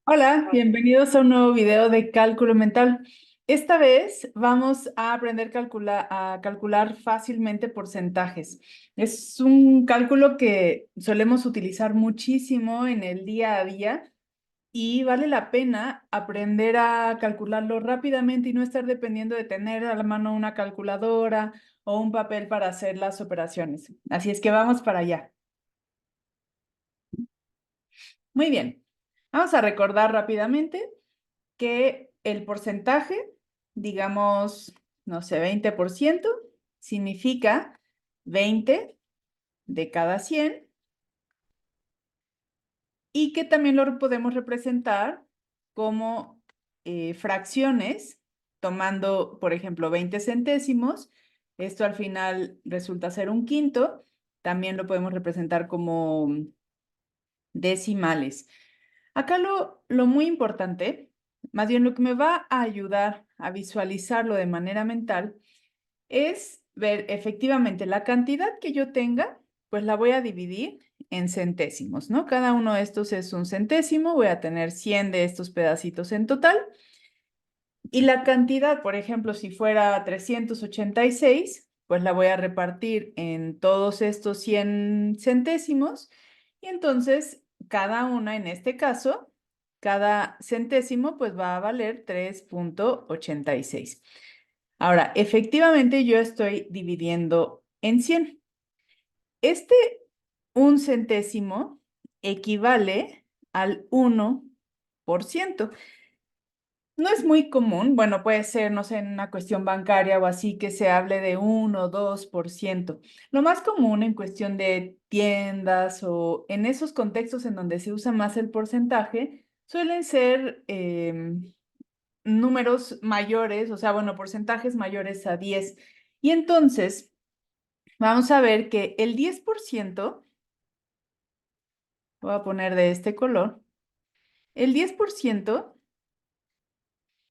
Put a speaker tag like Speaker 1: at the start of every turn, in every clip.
Speaker 1: Hola, bienvenidos a un nuevo video de cálculo mental. Esta vez vamos a aprender a calcular fácilmente porcentajes. Es un cálculo que solemos utilizar muchísimo en el día a día y vale la pena aprender a calcularlo rápidamente y no estar dependiendo de tener a la mano una calculadora o un papel para hacer las operaciones. Así es que vamos para allá. Muy bien. Vamos a recordar rápidamente que el porcentaje, digamos, no sé, 20%, significa 20 de cada 100 y que también lo podemos representar como fracciones, tomando, por ejemplo, 20 centésimos. Esto al final resulta ser un quinto. También lo podemos representar como decimales. Acá lo muy importante, más bien lo que me va a ayudar a visualizarlo de manera mental, es ver efectivamente la cantidad que yo tenga, pues la voy a dividir en centésimos, ¿no? Cada uno de estos es un centésimo, voy a tener 100 de estos pedacitos en total. Y la cantidad, por ejemplo, si fuera 386, pues la voy a repartir en todos estos 100 centésimos. Y entonces, cada una, en este caso, cada centésimo, pues va a valer 3,86. Ahora, efectivamente, yo estoy dividiendo en 100. Este un centésimo equivale al 1%. No es muy común, bueno, puede ser, no sé, en una cuestión bancaria o así, que se hable de 1 o 2%. Lo más común en cuestión de tiendas o en esos contextos en donde se usa más el porcentaje, suelen ser números mayores, o sea, bueno, porcentajes mayores a 10. Y entonces, vamos a ver que el 10%, voy a poner de este color, el 10%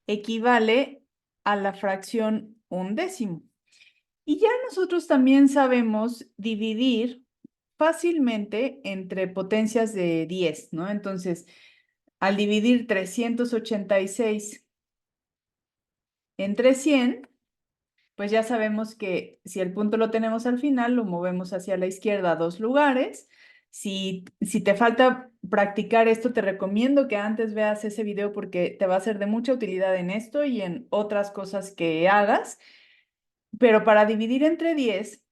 Speaker 1: equivale a la fracción un décimo. Y ya nosotros también sabemos dividir fácilmente entre potencias de 10, ¿no? Entonces, al dividir 386 entre 100, pues ya sabemos que si el punto lo tenemos al final, lo movemos hacia la izquierda 2 lugares. Si te falta practicar esto, te recomiendo que antes veas ese video porque te va a ser de mucha utilidad en esto y en otras cosas que hagas. Pero para dividir entre 10,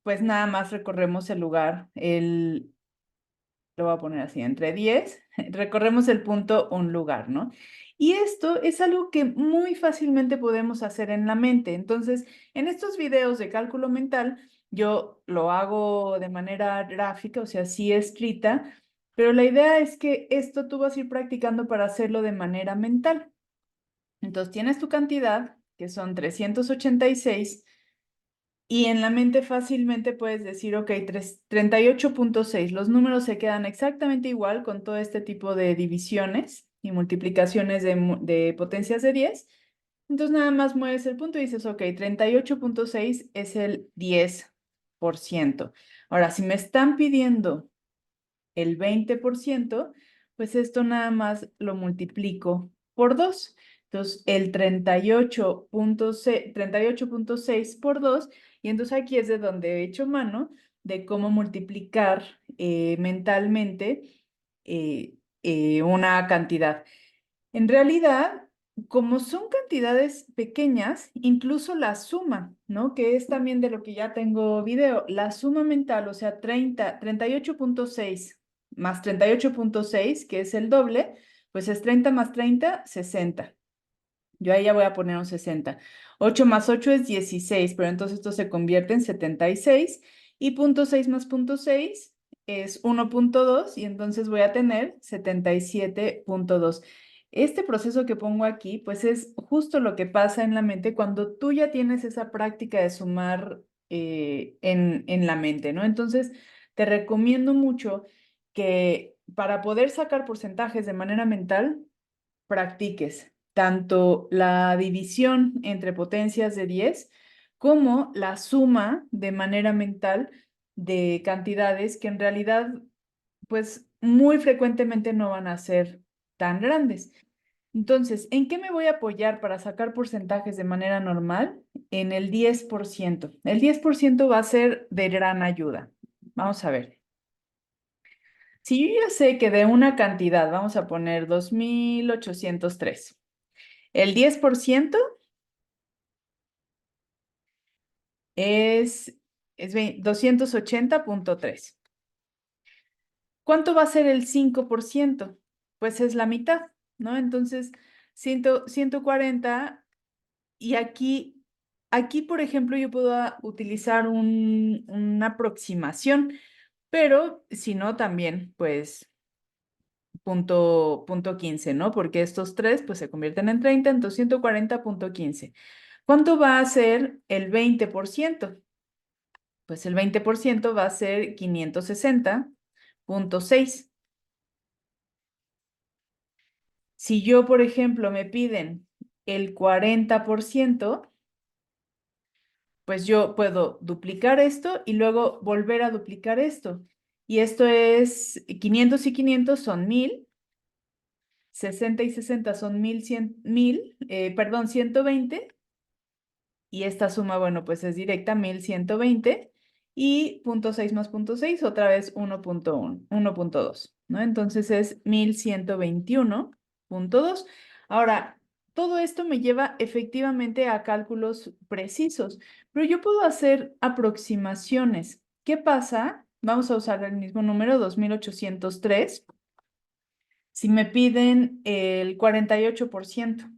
Speaker 1: pues nada más recorremos el lugar, lo voy a poner así, entre 10, recorremos el punto un lugar, ¿no? Y esto es algo que muy fácilmente podemos hacer en la mente. Entonces, en estos videos de cálculo mental, yo lo hago de manera gráfica, o sea, sí escrita, pero la idea es que esto tú vas a ir practicando para hacerlo de manera mental. Entonces, tienes tu cantidad, que son 386. Y en la mente fácilmente puedes decir, ok, 38,6. Los números se quedan exactamente igual con todo este tipo de divisiones y multiplicaciones de potencias de 10. Entonces nada más mueves el punto y dices, ok, 38,6 es el 10%. Ahora, si me están pidiendo el 20%, pues esto nada más lo multiplico por 2. Entonces, el 38,6 por 2, y entonces aquí es de donde he hecho mano de cómo multiplicar mentalmente una cantidad. En realidad, como son cantidades pequeñas, incluso la suma, ¿no? Que es también de lo que ya tengo video, la suma mental, o sea, 38,6 más 38,6, que es el doble, pues es 30 más 30, 60. Yo ahí ya voy a poner un 60. 8 más 8 es 16, pero entonces esto se convierte en 76. Y punto 6 más punto 6 es 1,2 y entonces voy a tener 77,2. Este proceso que pongo aquí, pues es justo lo que pasa en la mente cuando tú ya tienes esa práctica de sumar en la mente, ¿no? Entonces, te recomiendo mucho que para poder sacar porcentajes de manera mental, practiques tanto la división entre potencias de 10 como la suma de manera mental de cantidades que en realidad, pues muy frecuentemente no van a ser tan grandes. Entonces, ¿en qué me voy a apoyar para sacar porcentajes de manera normal? En el 10%. El 10% va a ser de gran ayuda. Vamos a ver. Si yo ya sé que de una cantidad, vamos a poner 2,803, el 10% es 280,3. ¿Cuánto va a ser el 5%? Pues es la mitad, ¿no? Entonces, 140, y aquí, por ejemplo, yo puedo utilizar una aproximación, pero si no, también, pues, punto 15, ¿no? Porque estos tres, pues, se convierten en 30, entonces 140,15. ¿Cuánto va a ser el 20%? Pues el 20% va a ser 560,6. Si yo, por ejemplo, me piden el 40%, pues yo puedo duplicar esto y luego volver a duplicar esto. Y esto es 500 y 500 son 1000, 60 y 60 son 120, y esta suma, bueno, pues es directa, 1120, y punto 6 más punto 6, otra vez 1,1, 1,2, ¿no? Entonces es 1121,2. Ahora, todo esto me lleva efectivamente a cálculos precisos, pero yo puedo hacer aproximaciones. ¿Qué pasa? Vamos a usar el mismo número, 2,803. Si me piden el 48%.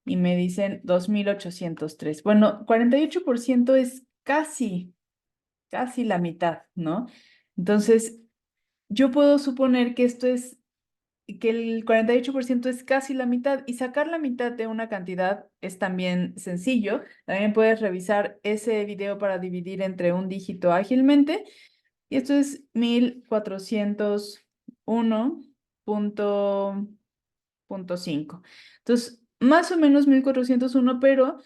Speaker 1: Y me dicen 2,803. Bueno, 48% es casi la mitad, ¿no? Entonces, yo puedo suponer que que el 48% es casi la mitad, y sacar la mitad de una cantidad es también sencillo. También puedes revisar ese video para dividir entre un dígito ágilmente, y esto es 1,401,5. Entonces, más o menos 1,401, pero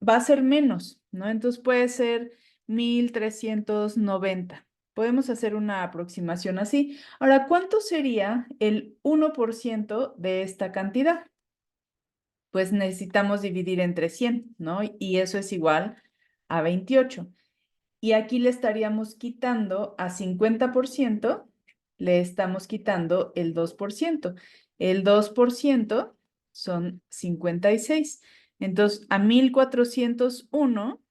Speaker 1: va a ser menos, ¿no? Entonces puede ser 1,390. Podemos hacer una aproximación así. Ahora, ¿cuánto sería el 1% de esta cantidad? Pues necesitamos dividir entre 100, ¿no? Y eso es igual a 28. Y aquí le estaríamos quitando a 50%, le estamos quitando el 2%. El 2% son 56. Entonces, a 1,401,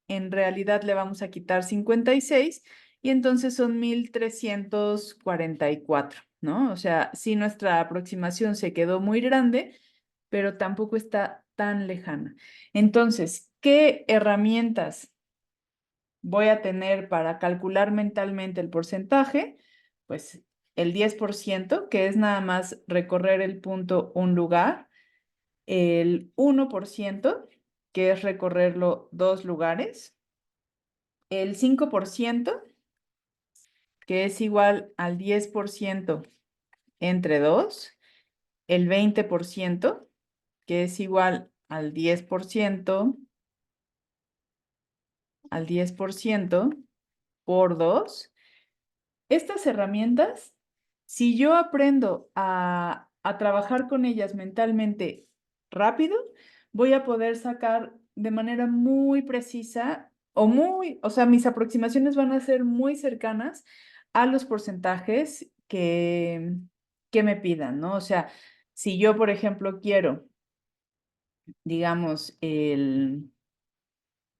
Speaker 1: en realidad le vamos a quitar 56, y entonces son 1,344, ¿no? O sea, sí, nuestra aproximación se quedó muy grande, pero tampoco está tan lejana. Entonces, ¿qué herramientas voy a tener para calcular mentalmente el porcentaje? Pues el 10%, que es nada más recorrer el punto un lugar; el 1%, que es recorrerlo 2 lugares; el 5%, que es igual al 10% entre 2; el 20%, que es igual al 10% por 2. Estas herramientas, si yo aprendo a trabajar con ellas mentalmente rápido, voy a poder sacar de manera muy precisa, o sea, mis aproximaciones van a ser muy cercanas a los porcentajes que me pidan, ¿no? O sea, si yo, por ejemplo, quiero, digamos, el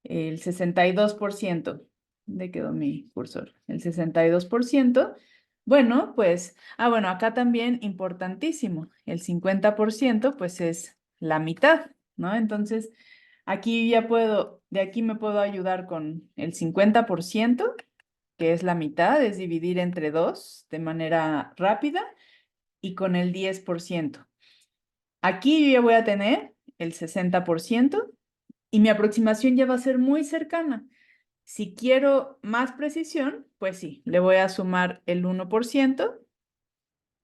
Speaker 1: 62%. ¿Dónde quedó mi cursor? El 62%. Bueno, pues, bueno, acá también importantísimo, el 50%, pues es la mitad, ¿no? Entonces, aquí ya de aquí me puedo ayudar con el 50%, que es la mitad, es dividir entre 2 de manera rápida, y con el 10%. Aquí yo ya voy a tener el 60%, y mi aproximación ya va a ser muy cercana. Si quiero más precisión, pues sí, le voy a sumar el 1%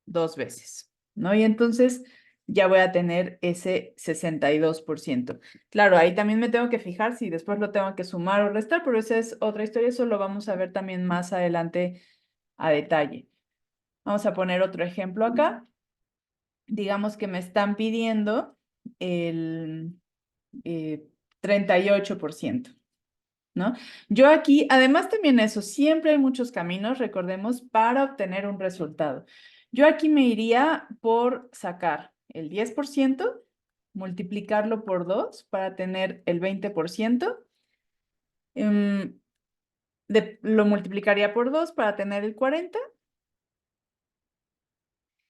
Speaker 1: 2 veces, ¿no? Y entonces ya voy a tener ese 62%. Claro, ahí también me tengo que fijar si después lo tengo que sumar o restar, pero esa es otra historia, eso lo vamos a ver también más adelante a detalle. Vamos a poner otro ejemplo acá. digamos que me están pidiendo el 38%. ¿No? Yo aquí, además también eso, siempre hay muchos caminos, recordemos, para obtener un resultado. Yo aquí me iría por sacar el 10%, multiplicarlo por 2 para tener el 20%. Lo multiplicaría por 2 para tener el 40%.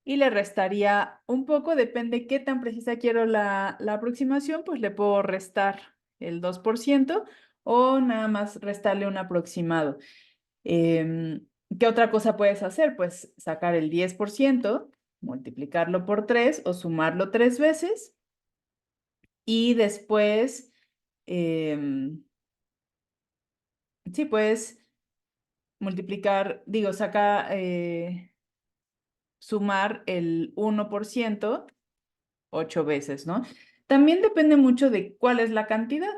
Speaker 1: Y le restaría un poco, depende qué tan precisa quiero la aproximación, pues le puedo restar el 2% o nada más restarle un aproximado. ¿Qué otra cosa puedes hacer? Pues sacar el 10%, multiplicarlo por 3 o sumarlo 3 veces y después, sí, puedes multiplicar, digo, sumar el 1% 8 veces, ¿no? También depende mucho de cuál es la cantidad.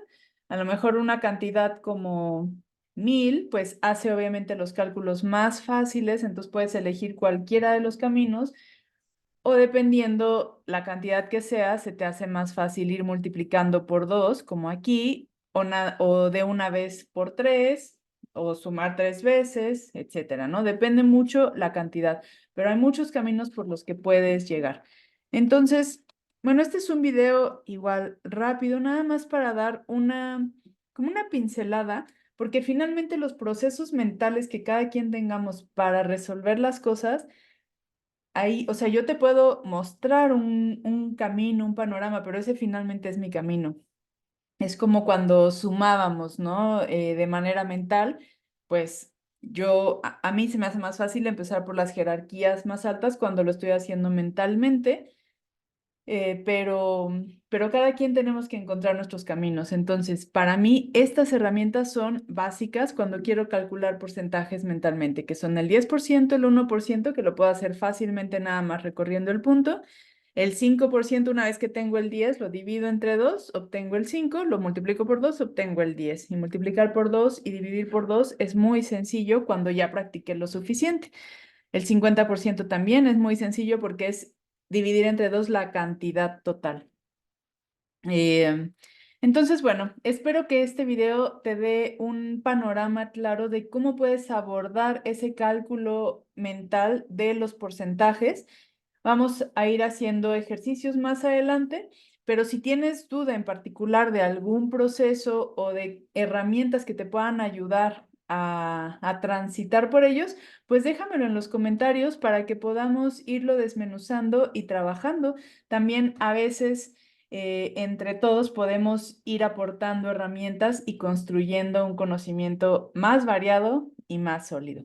Speaker 1: A lo mejor una cantidad como 1000, pues hace obviamente los cálculos más fáciles, entonces puedes elegir cualquiera de los caminos o dependiendo la cantidad que sea, se te hace más fácil ir multiplicando por 2, como aquí, o de una vez por 3, o sumar 3 veces, etcétera, ¿no? Depende mucho la cantidad, pero hay muchos caminos por los que puedes llegar. Entonces, bueno, este es un video igual rápido, nada más para dar como una pincelada, porque finalmente los procesos mentales que cada quien tengamos para resolver las cosas, ahí, o sea, yo te puedo mostrar un camino, un panorama, pero ese finalmente es mi camino. Es como cuando sumábamos, ¿no? De manera mental, pues a mí se me hace más fácil empezar por las jerarquías más altas cuando lo estoy haciendo mentalmente, pero cada quien tenemos que encontrar nuestros caminos. Entonces, para mí, estas herramientas son básicas cuando quiero calcular porcentajes mentalmente, que son el 10%, el 1%, que lo puedo hacer fácilmente nada más recorriendo el punto. El 5%, una vez que tengo el 10, lo divido entre 2, obtengo el 5, lo multiplico por 2, obtengo el 10. Y multiplicar por 2 y dividir por 2 es muy sencillo cuando ya practiqué lo suficiente. El 50% también es muy sencillo porque es dividir entre 2 la cantidad total. Entonces, bueno, espero que este video te dé un panorama claro de cómo puedes abordar ese cálculo mental de los porcentajes. Vamos a ir haciendo ejercicios más adelante, pero si tienes duda en particular de algún proceso o de herramientas que te puedan ayudar a transitar por ellos, pues déjamelo en los comentarios para que podamos irlo desmenuzando y trabajando. También a veces entre todos podemos ir aportando herramientas y construyendo un conocimiento más variado y más sólido.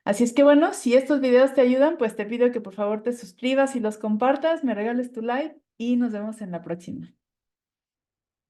Speaker 1: Así es que bueno, si estos videos te ayudan, pues te pido que por favor te suscribas y los compartas, me regales tu like y nos vemos en la próxima.